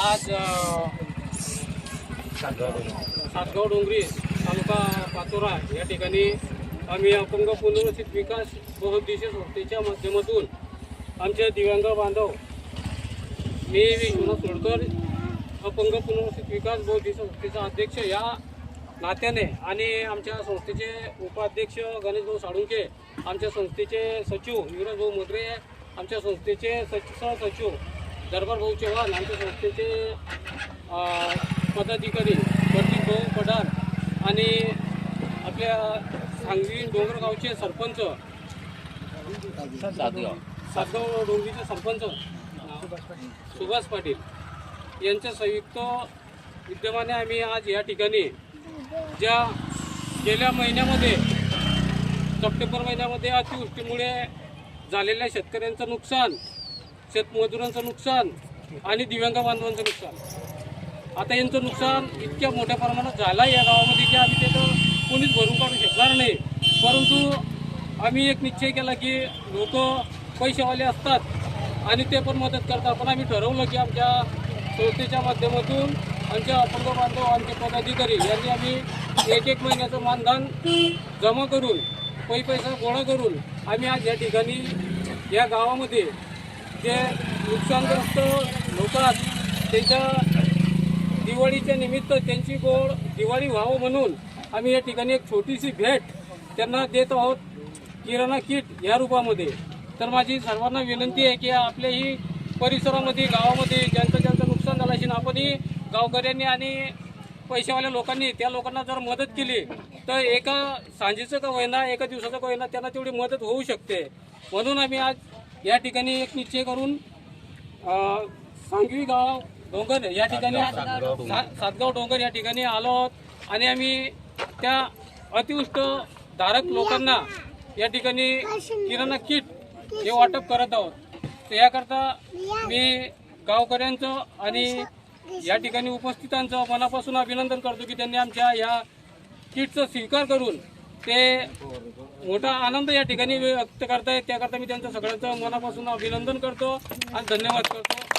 आज सातगाव डोंगरी तालुका पाचोरा या ठिकाणी आम्ही अपंग पुनर्वसित विकास बहुउद्देशीय संस्थेच्या माध्यमातून आमचे दिव्यांग बांधव मी विश्वनाथ सोडकर अपंग पुनर्वसित विकास बहुउद्देशीय संस्थेचा अध्यक्ष या नात्याने आणि आमच्या संस्थेचे उपाध्यक्ष गणेशभाऊ साळुंके, आमच्या संस्थेचे सचिव युवराजभाऊ मोगरे, आमच्या संस्थेचे सहसचिव दरबारभाऊ चव्हाण, आमच्या संस्थेचे पदाधिकारी प्रदीपभाऊ पडार आणि आपल्या सांगवी डोंगरगावचे सरपंच सातगाव डोंगरीचे सरपंच सुभाष पाटील यांच्या संयुक्त विद्यमाने आम्ही आज या ठिकाणी ज्या गेल्या महिन्यामध्ये सप्टेंबर महिन्यामध्ये अतिवृष्टीमुळे झालेल्या शेतकऱ्यांचं नुकसान, शेतमजुरांचं नुकसान आणि दिव्यांग बांधवांचं नुकसान, आता यांचं नुकसान इतक्या मोठ्या प्रमाणात झालं आहे या गावामध्ये की आम्ही त्याचं कोणीच भरून काढू शकणार नाही. परंतु आम्ही एक निश्चय केला की लोक पैसेवाले असतात आणि ते पण मदत करतात, पण आम्ही ठरवलं की आमच्या संस्थेच्या माध्यमातून आमच्या अपंग बांधव, आमचे पदाधिकारी यांनी आम्ही एक महिन्याचं मानधन जमा करून पैसा गोळा करून आम्ही आज या ठिकाणी या गावामध्ये जे नुकसानग्रस्त लोक आहेत त्यांच्या दिवाळीच्या निमित्त त्यांची गोड दिवाळी व्हावं म्हणून आम्ही या ठिकाणी एक छोटीशी भेट त्यांना देत आहोत, किराणा किट या रूपामध्ये. तर माझी सर्वांना विनंती आहे की आपल्याही परिसरामध्ये गावामध्ये ज्यांचं नुकसान झालं असेल आपणही गावकऱ्यांनी आणि पैशावाल्या लोकांनी त्या लोकांना जर मदत केली तर एका सांजेचं का होईना, एका दिवसाचं का होईना त्यांना तेवढी मदत होऊ शकते. म्हणून आम्ही आज या ठिकाणी एक निश्चय करून सांगवी गाव डोंगर या ठिकाणी सातगाव डोंगर या ठिकाणी आलो आहोत आणि आम्ही त्या अतिवृष्टधारक लोकांना या ठिकाणी किराणा किट हे वाटप करत आहोत. तर याकरता मी गावकऱ्यांचं आणि या ठिकाणी उपस्थितांचं मनापासून अभिनंदन करतो की त्यांनी आमच्या या किटचा स्वीकार करून ते मोठा आनंद या ठिकाणी व्यक्त करतायत. त्याकरता मी त्यांचं सगळ्यांचं मनापासून अभिनंदन करतो आणि धन्यवाद करतो.